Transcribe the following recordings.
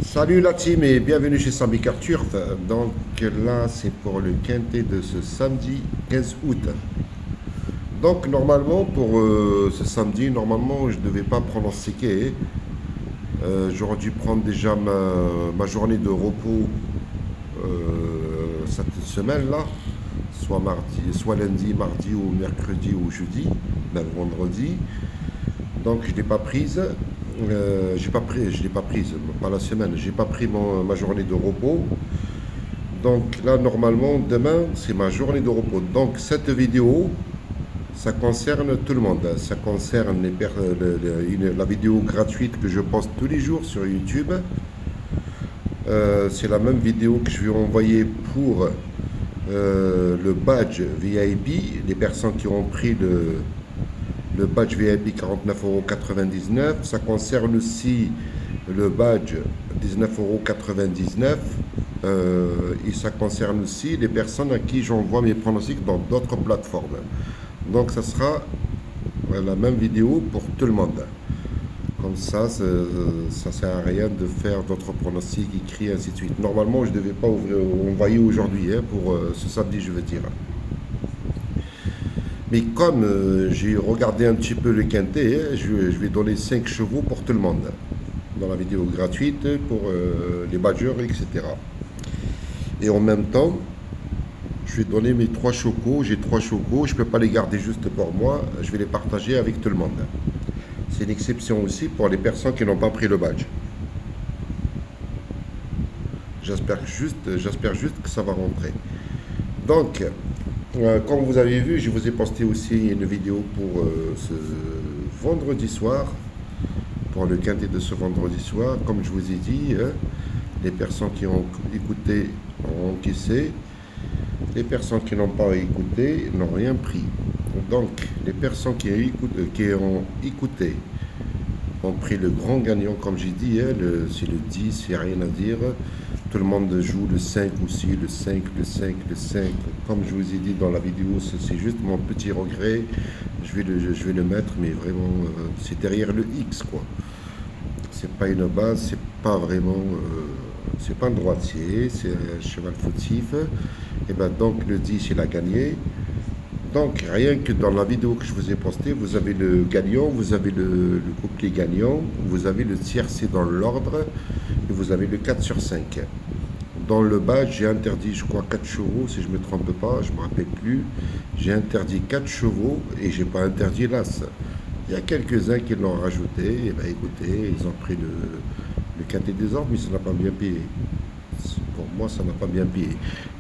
Salut la team et bienvenue chez Sambi Turf. Donc là, c'est pour le quintet de ce samedi 15 août. Donc normalement, pour ce samedi, normalement, je ne devais pas prendre séqué. J'aurais dû prendre déjà ma journée de repos cette semaine-là, soit mardi, soit lundi, mardi ou mercredi ou jeudi, même vendredi. Donc je ne l'ai pas prise. Je l'ai pas prise, pas la semaine. J'ai pas pris ma journée de repos. Donc là, normalement, demain, c'est ma journée de repos. Donc cette vidéo, ça concerne tout le monde. Ça concerne la vidéo gratuite que je poste tous les jours sur YouTube. C'est la même vidéo que je vais envoyer pour le badge VIP. Les personnes qui ont pris le badge VIP 49,99 €. Ça concerne aussi le badge 19,99 €. Et ça concerne aussi les personnes à qui j'envoie mes pronostics dans d'autres plateformes. Donc ça sera la même vidéo pour tout le monde. Comme ça ne sert à rien de faire d'autres pronostics écrits, ainsi de suite. Normalement, je ne devais pas envoyer aujourd'hui, pour ce samedi, je veux dire. Mais comme j'ai regardé un petit peu le quintet, je vais donner 5 chevaux pour tout le monde dans la vidéo gratuite pour les badgers, etc. Et en même temps, je vais donner mes 3 chocos. J'ai 3 chocos, je ne peux pas les garder juste pour moi, je vais les partager avec tout le monde. C'est une exception aussi pour les personnes qui n'ont pas pris le badge. J'espère juste que ça va rentrer. Donc, comme vous avez vu, je vous ai posté aussi une vidéo pour ce vendredi soir, pour le quintet de ce vendredi soir. Comme je vous ai dit, les personnes qui ont écouté ont encaissé, les personnes qui n'ont pas écouté n'ont rien pris. Donc, les personnes qui ont écouté ont pris le grand gagnant, comme j'ai dit, c'est le 10, il n'y a rien à dire. Tout le monde joue le 5 aussi, le 5, le 5, le 5. Comme je vous ai dit dans la vidéo, c'est juste mon petit regret. Je vais le mettre, mais vraiment, c'est derrière le X, quoi. C'est pas une base, c'est pas vraiment... c'est pas un droitier, c'est un cheval fautif. Et ben donc, le 10, il a gagné. Donc, rien que dans la vidéo que je vous ai postée, vous avez le gagnant, vous avez le couplet gagnant, vous avez le tiercé dans l'ordre, et vous avez le 4 sur 5. Dans le badge, j'ai interdit, je crois, 4 chevaux, si je ne me trompe pas, je ne me rappelle plus. J'ai interdit 4 chevaux et je n'ai pas interdit l'as. Il y a quelques-uns qui l'ont rajouté, et bien écoutez, ils ont pris le quintet des ordres, mais ça n'a pas bien payé. Pour moi, ça n'a pas bien payé.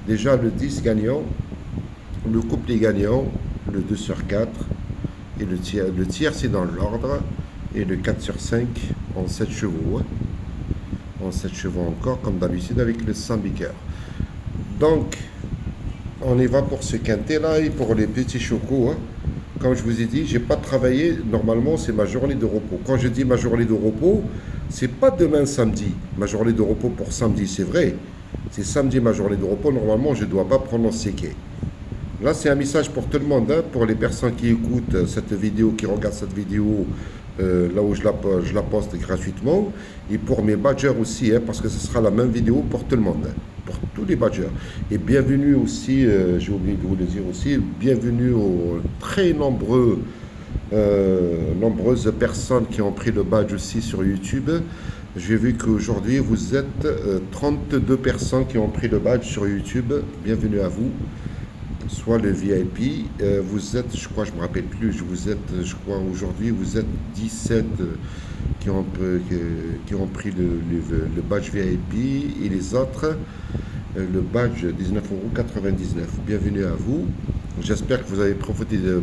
Déjà, le 10 gagnant, le couplet gagnant, le 2 sur 4, et le tiers c'est dans l'ordre, et le 4 sur 5 en 7 chevaux. En 7 chevaux encore, comme d'habitude avec le Sambiker. Donc, on y va pour ce quintet-là et pour les petits chocos. Comme je vous ai dit, j'ai pas travaillé. Normalement, c'est ma journée de repos. Quand je dis ma journée de repos, c'est pas demain samedi. Ma journée de repos pour samedi, c'est vrai. C'est samedi ma journée de repos. Normalement, je ne dois pas prendre séqué. Là, c'est un message pour tout le monde, pour les personnes qui écoutent cette vidéo, qui regardent cette vidéo là où je la poste gratuitement, et pour mes badgers aussi, parce que ce sera la même vidéo pour tout le monde, pour tous les badgers. Et bienvenue aussi, j'ai oublié de vous le dire aussi, bienvenue aux très nombreuses personnes qui ont pris le badge aussi sur YouTube. J'ai vu qu'aujourd'hui, vous êtes 32 personnes qui ont pris le badge sur YouTube. Bienvenue à vous. Soit le VIP, vous êtes, je crois, je me rappelle plus, je crois aujourd'hui, vous êtes 17 qui ont pris le badge VIP, et les autres, le badge 19,99 €. Bienvenue à vous. J'espère que vous avez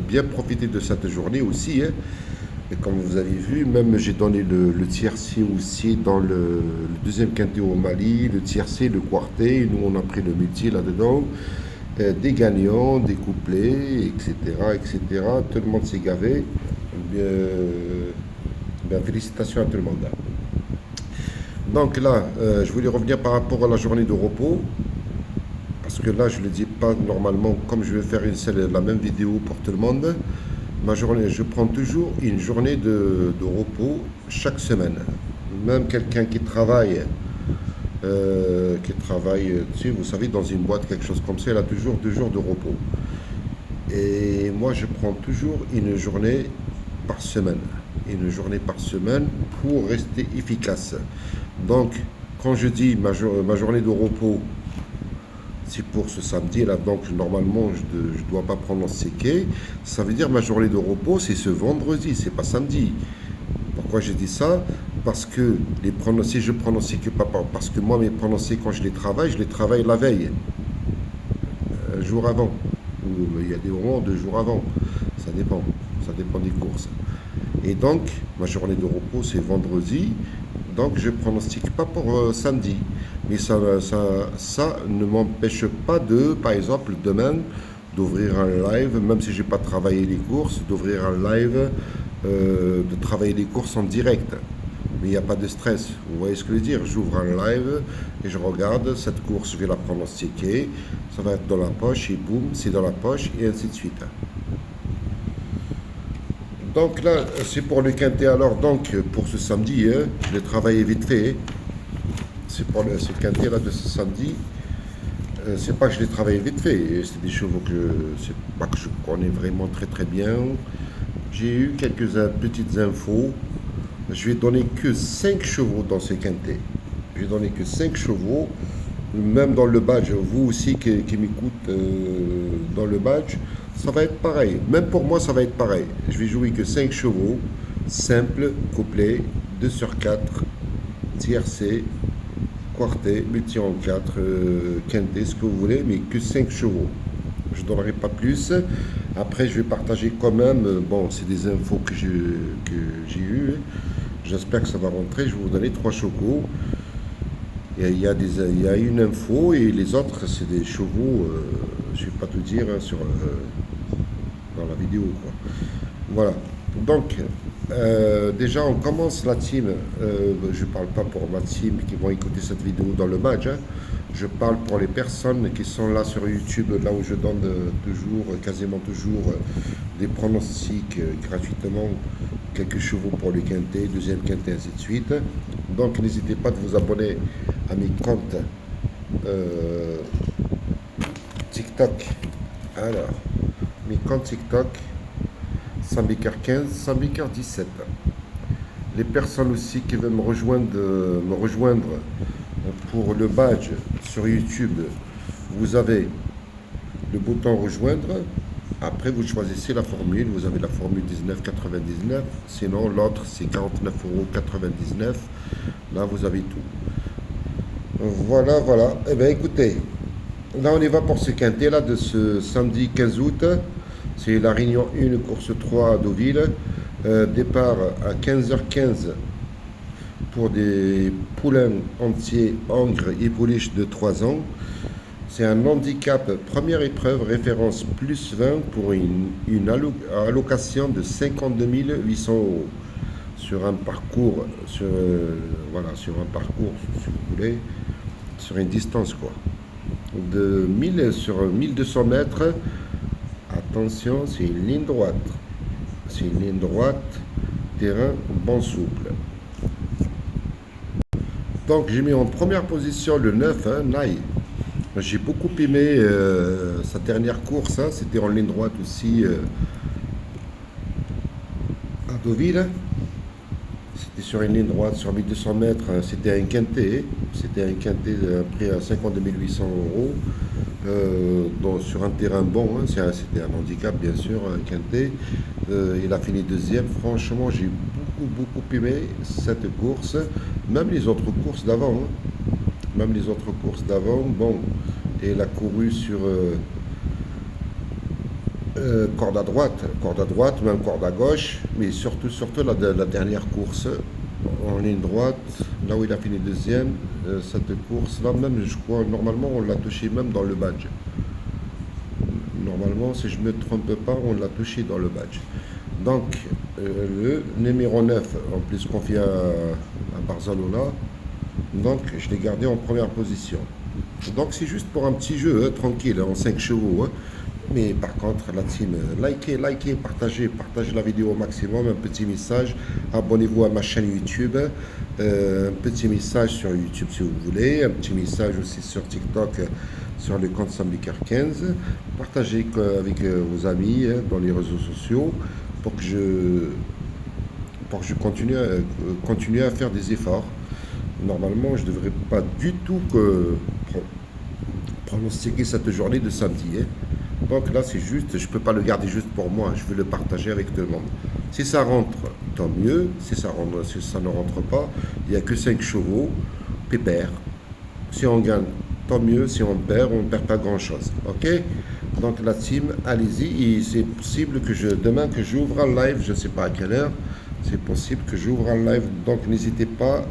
bien profité de cette journée aussi. Et comme vous avez vu, même j'ai donné le tiercé aussi dans le deuxième quintet au Mali, le tiercé, le quartet, nous on a pris le multi là-dedans. Des gagnants, des couplets, etc., etc. Tout le monde s'est gavé. Félicitations à tout le monde. Donc là, je voulais revenir par rapport à la journée de repos. Parce que là, je ne le dis pas normalement, comme je vais faire la même vidéo pour tout le monde. Ma journée, je prends toujours une journée de repos chaque semaine. Même quelqu'un qui travaille qui travaille, tu sais, vous savez, dans une boîte, quelque chose comme ça, elle a toujours 2 jours de repos. Et moi, je prends toujours une journée par semaine. Une journée par semaine pour rester efficace. Donc, quand je dis ma journée de repos, c'est pour ce samedi-là. Donc, normalement, je ne dois pas pronostiquer. Ça veut dire ma journée de repos, c'est ce vendredi, c'est pas samedi. Pourquoi j'ai dit ça? Parce que les pronostics, je pronostique pas, parce que moi, mes pronostics, quand je les travaille la veille, un jour avant. Ou il y a des moments 2 jours avant. Ça dépend. Ça dépend des courses. Et donc, ma journée de repos, c'est vendredi. Donc, je ne pronostique pas pour samedi. Mais ça ne m'empêche pas de, par exemple, demain, d'ouvrir un live, même si je n'ai pas travaillé les courses, d'ouvrir un live, de travailler les courses en direct. Mais il n'y a pas de stress. Vous voyez ce que je veux dire? J'ouvre un live et je regarde cette course, je vais la pronostiquer. Ça va être dans la poche et boum, c'est dans la poche et ainsi de suite. Donc là, c'est pour le quintet. Alors, donc, pour ce samedi, hein, je l'ai travaillé vite fait. C'est pour ce quintet là de ce samedi. C'est pas que je l'ai travaillé vite fait. C'est des chevaux c'est pas que je connais vraiment très très bien. J'ai eu quelques petites infos. Je vais donner que 5 chevaux dans ce quintet. Je vais donner que 5 chevaux. Même dans le badge, vous aussi qui m'écoutez dans le badge, ça va être pareil. Même pour moi, ça va être pareil. Je vais jouer que 5 chevaux, simple, couplet, 2 sur 4, tiercé, quartet, multi en 4, quintet, ce que vous voulez, mais que 5 chevaux. Je ne donnerai pas plus. Après, je vais partager quand même, bon, c'est des infos que j'ai eues. J'espère que ça va rentrer. Je vais vous donner 3 chevaux. Il y a une info et les autres, c'est des chevaux, je ne vais pas tout dire hein, dans la vidéo, quoi. Voilà. Donc, déjà, on commence la team. Je ne parle pas pour ma team qui vont écouter cette vidéo dans le match. Hein. Je parle pour les personnes qui sont là sur YouTube, là où je donne toujours, quasiment toujours, des pronostics gratuitement, quelques chevaux pour le quintet, deuxième quintet, ainsi de suite. Donc, n'hésitez pas de vous abonner à mes comptes TikTok. Alors, mes comptes TikTok, Sambiker 15, Sambiker 17. Les personnes aussi qui veulent me rejoindre pour le badge sur YouTube, vous avez le bouton rejoindre. Après, vous choisissez la formule. Vous avez la formule 19,99. Sinon, l'autre, c'est 49,99 €. Là, vous avez tout. Voilà, voilà. Eh bien, écoutez, là, on y va pour ce quintet là, de ce samedi 15 août. C'est la réunion 1, course 3 à Deauville. Départ à 15h15 pour des poulains entiers, hongres et pouliches de 3 ans. C'est un handicap première épreuve, référence plus 20 pour une allocation de 52 800 € sur un parcours, voilà, sur un parcours, si vous voulez, sur une distance quoi, de 1000 sur 1200 mètres. Attention, c'est une ligne droite. C'est une ligne droite, terrain bon souple. Donc j'ai mis en première position le 9, hein, Naï. J'ai beaucoup aimé sa dernière course, hein, c'était en ligne droite aussi à Deauville. C'était sur une ligne droite sur 1200 mètres, hein, c'était un quintet. C'était un quintet prix à 52 800 €, sur un terrain bon, hein, c'était un handicap bien sûr, un quintet. Il a fini deuxième. Franchement, j'ai beaucoup aimé cette course, même les autres courses d'avant. Hein. Même les autres courses d'avant, bon, et il a couru sur corde à droite, même corde à gauche, mais surtout la dernière course en ligne droite, là où il a fini deuxième, cette course-là, même, je crois, normalement, on l'a touché même dans le badge. Normalement, si je ne me trompe pas, on l'a touché dans le badge. Donc, le numéro 9, en plus confié à Barcelona, donc je l'ai gardé en première position. Donc c'est juste pour un petit jeu, hein, tranquille, hein, en 5 chevaux. Hein. Mais par contre, la team, likez, partagez la vidéo au maximum, un petit message, abonnez-vous à ma chaîne YouTube, un petit message sur YouTube si vous voulez, un petit message aussi sur TikTok, sur le compte Sambiker15, partagez avec vos amis dans les réseaux sociaux pour que je continue à faire des efforts. Normalement, je ne devrais pas du tout pronostiquer cette journée de samedi. Donc là, c'est juste, je ne peux pas le garder juste pour moi, je veux le partager avec tout le monde. Si ça rentre, tant mieux. Si ça ne rentre pas, il n'y a que 5 chevaux, pépère. Si on gagne, tant mieux. Si on perd pas grand-chose. Ok? Donc la team, allez-y. Et c'est possible que demain que j'ouvre un live, je ne sais pas à quelle heure, c'est possible que j'ouvre un live. Donc n'hésitez pas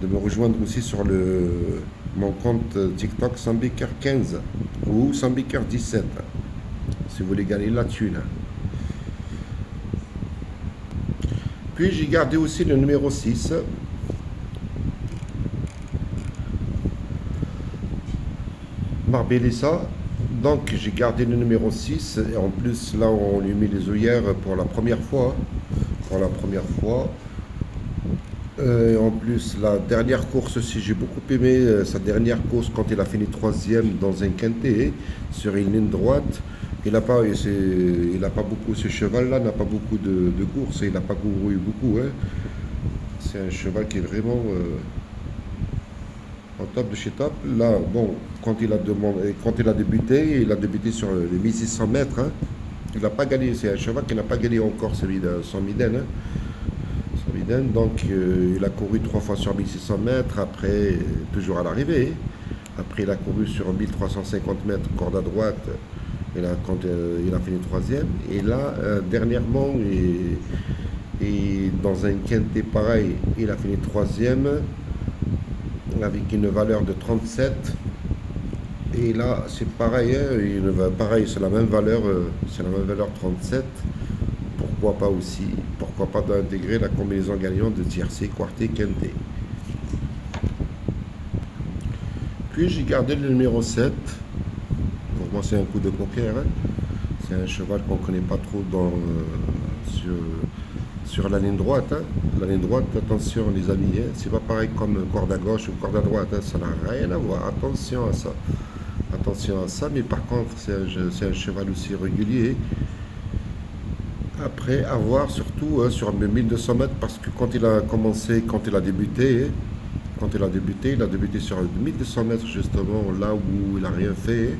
de me rejoindre aussi sur mon compte TikTok Sambiker15 ou Sambiker17 si vous voulez gagner la thune. Puis j'ai gardé aussi le numéro 6. Marbellissa. Donc j'ai gardé le numéro 6 et en plus là on lui met les œillères pour la première fois. En plus, la dernière course aussi, j'ai beaucoup aimé sa dernière course quand il a fini troisième dans un quintet sur une ligne droite. Il n'a pas beaucoup, ce cheval-là n'a pas beaucoup de courses, il n'a pas couru beaucoup. C'est un cheval qui est vraiment en top de chez top. Là, bon, quand il a débuté sur les 1600 mètres. Il n'a pas gagné, c'est un cheval qui n'a pas gagné encore celui de son Miden. Donc il a couru 3 fois sur 1600 mètres, après toujours à l'arrivée. Après il a couru sur 1350 mètres, corde à droite, quand il a fini troisième. Et là, dernièrement, et dans un quintet pareil, il a fini troisième avec une valeur de 37. Et là, c'est pareil, pareil, c'est la même valeur 37. Pourquoi pas d'intégrer la combinaison gagnante de tiercé, quarté, quintet. Puis j'ai gardé le numéro 7. Pour moi, c'est un coup de poker. C'est un cheval qu'on ne connaît pas trop sur la ligne droite. La ligne droite, attention les amis, c'est pas pareil comme corde à gauche ou corde à droite. Ça n'a rien à voir. Attention à ça. Mais par contre, c'est un cheval aussi régulier. Après avoir surtout sur 1200 mètres, parce que quand il a débuté, il a débuté sur 1200 mètres justement, là où il n'a rien fait.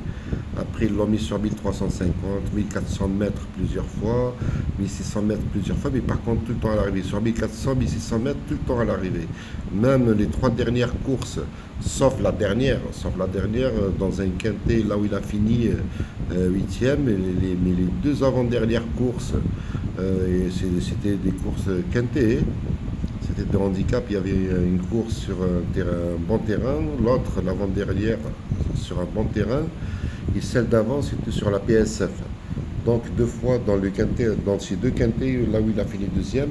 Après, ils l'ont mis sur 1350, 1400 mètres plusieurs fois, 1600 mètres plusieurs fois, mais par contre, tout le temps à l'arrivée. Sur 1400, 1600 mètres, tout le temps à l'arrivée. Même les 3 dernières courses, sauf la dernière, dans un quintet, là où il a fini 8e, mais les 2 avant-dernières courses, c'était des courses quintets. C'était de handicap, il y avait une course sur un bon terrain, l'autre, l'avant-dernière, sur un bon terrain, et celle d'avant, c'était sur la PSF. Donc 2 fois dans ces 2 quintets, là où il a fini deuxième.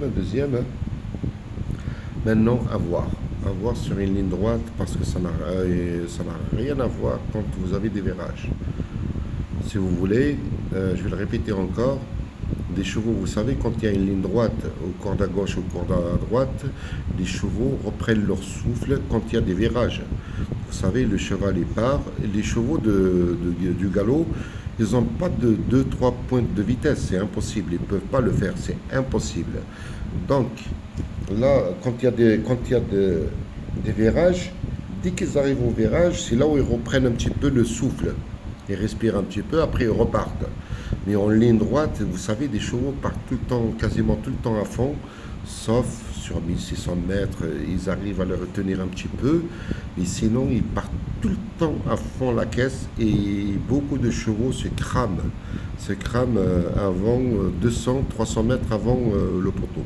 Maintenant, à voir sur une ligne droite, parce que ça n'a rien à voir quand vous avez des virages. Si vous voulez, je vais le répéter encore, des chevaux, vous savez, quand il y a une ligne droite, aux cordes à gauche ou corde à droite, les chevaux reprennent leur souffle quand il y a des virages. Vous savez, le cheval est part. Les chevaux du galop, ils n'ont pas de 2-3 pointes de vitesse, c'est impossible. Ils ne peuvent pas le faire, c'est impossible. Donc, là, quand il y a des virages, dès qu'ils arrivent au virage, c'est là où ils reprennent un petit peu le souffle. Ils respirent un petit peu, après ils repartent. Mais en ligne droite, vous savez, des chevaux partent tout le temps, quasiment tout le temps à fond, sauf sur 1600 mètres, ils arrivent à le retenir un petit peu, mais sinon, ils partent tout le temps à fond la caisse et beaucoup de chevaux se crament avant 200, 300 mètres avant le poteau.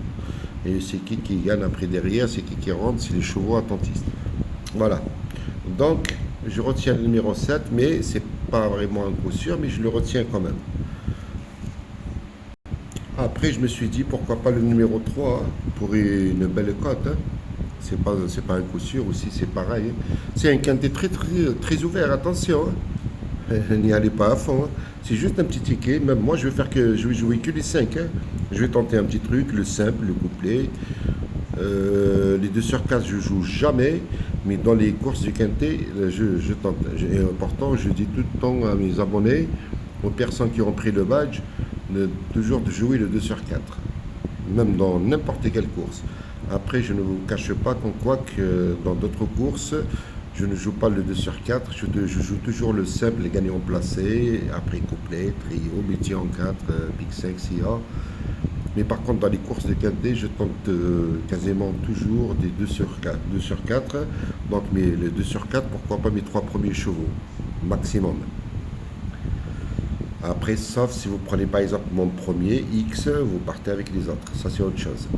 Et c'est qui gagne après derrière, c'est qui rentre, c'est les chevaux attentistes. Voilà. Donc, je retiens le numéro 7, mais c'est pas vraiment un coup sûr, mais je le retiens quand même. Après, je me suis dit, pourquoi pas le numéro 3 pour une belle cote. C'est pas un coup sûr aussi, c'est pareil. C'est un quintet très, très, très ouvert, attention. N'y allez pas à fond, hein. C'est juste un petit ticket. Même moi, je vais jouer que les 5, hein. Je vais tenter un petit truc, le simple, le couplet. Les 2 sur 4, je joue jamais. Mais dans les courses du quintet, je tente. Et pourtant, je dis tout le temps à mes abonnés, aux personnes qui ont pris le badge, toujours de jouer le 2 sur 4. Même dans n'importe quelle course. Après, je ne vous cache pas qu'en quoi que dans d'autres courses, je ne joue pas le 2 sur 4, je joue toujours le simple, les gagnants placés, après couplet, trio, métier en 4, pick 5, SIA. Mais par contre, dans les courses de quintet, je tente quasiment toujours des 2 sur 4. 2 sur 4. Donc, les 2 sur 4, pourquoi pas mes 3 premiers chevaux, maximum. Après, sauf si vous prenez par exemple mon premier X, vous partez avec les autres. Ça, c'est autre chose.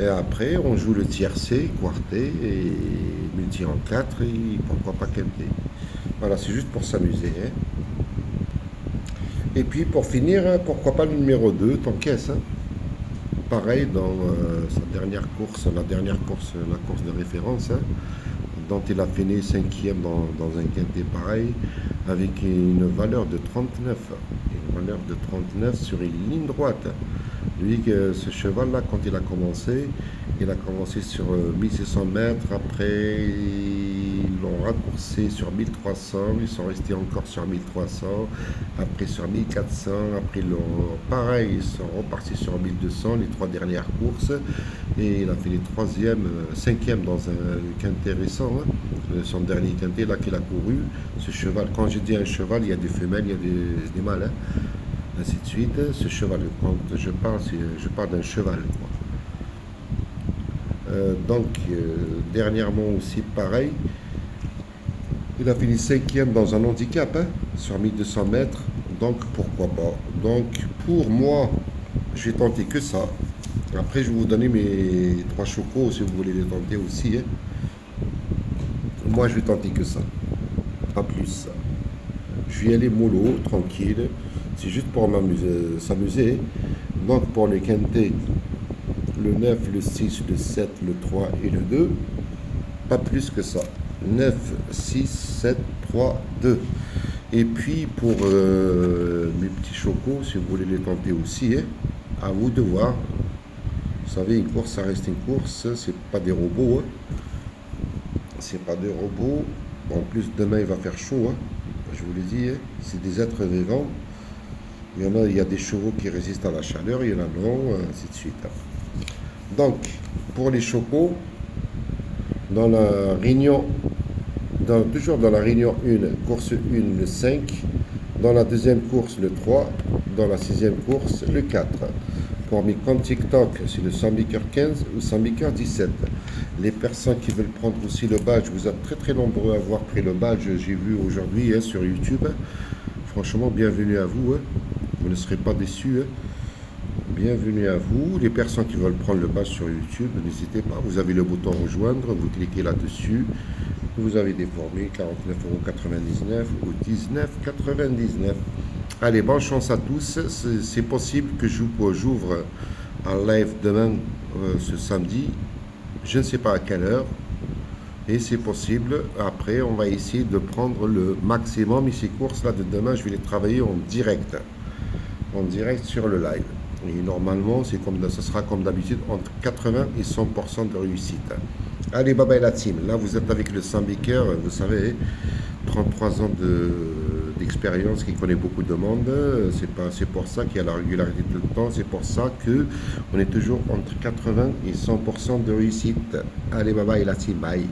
Et après, on joue le tiercé, quartet et multi en 4 et pourquoi pas quintet. Voilà, c'est juste pour s'amuser, hein. Et puis pour finir, pourquoi pas le numéro 2, t'encaisses, hein. Pareil dans sa dernière course, la course de référence, hein, dont il a fini 5e dans un quintet pareil, avec une valeur de 39. Une valeur de 39 sur une ligne droite. Lui, ce cheval-là, quand il a commencé sur 1600 mètres, après ils l'ont raccourci sur 1300, ils sont restés encore sur 1300, après sur 1400, après pareil, ils sont repartis sur 1200, les 3 dernières courses, et il a fait les 3e, 5e dans un quintet récent, hein, son dernier quintet là qu'il a couru. Ce cheval, quand je dis un cheval, il y a des femelles, il y a des mâles, hein, ainsi de suite. Ce cheval, quand je parle d'un cheval, quoi. Dernièrement aussi, pareil, il a fini 5e dans un handicap, hein, sur 1200 mètres, donc pourquoi pas. Donc pour moi, je vais tenter que ça. Après, je vais vous donner mes 3 chocos si vous voulez les tenter aussi, hein. Moi, je vais tenter que ça, pas plus. Je vais y aller mollo, tranquille. C'est juste pour s'amuser. Donc pour les quintés, le 9, le 6, le 7, le 3 et le 2. Pas plus que ça. 9, 6, 7, 3, 2. Et puis pour mes petits chocos, si vous voulez les tenter aussi, hein, à vous de voir. Vous savez, une course, ça reste une course. C'est pas des robots, hein. C'est pas des robots. En plus, demain, il va faire chaud, hein. Je vous l'ai dit, hein. C'est des êtres vivants. Il y a des chevaux qui résistent à la chaleur, il y en a non, ainsi de suite. Donc, pour les chocos, dans la réunion, toujours dans la réunion 1, course 1, le 5, dans la deuxième course, le 3, dans la 6e course, le 4. Pour mes comptes TikTok, c'est le Sambiker 15 ou Sambiker 17. Les personnes qui veulent prendre aussi le badge, vous êtes très très nombreux à avoir pris le badge, j'ai vu aujourd'hui, hein, sur YouTube. Franchement, bienvenue à vous, hein. Vous ne serez pas déçus, hein. Bienvenue à vous. Les personnes qui veulent prendre le badge sur YouTube, n'hésitez pas. Vous avez le bouton rejoindre, vous cliquez là-dessus. Vous avez des formules 49,99 € ou 19,99 €. Allez, bonne chance à tous. C'est possible que j'ouvre un live demain, ce samedi. Je ne sais pas à quelle heure. Et c'est possible. Après, on va essayer de prendre le maximum. Et ces courses-là de demain, je vais les travailler en direct. En direct sur le live. Et normalement, ça sera comme d'habitude entre 80 et 100% de réussite. Allez, bye bye la team. Là, vous êtes avec le Sambiker, vous savez, 33 ans d'expérience qui connaît beaucoup de monde. C'est pour ça qu'il y a la régularité tout le temps. C'est pour ça qu'on est toujours entre 80 et 100% de réussite. Allez, bye bye la team. Bye.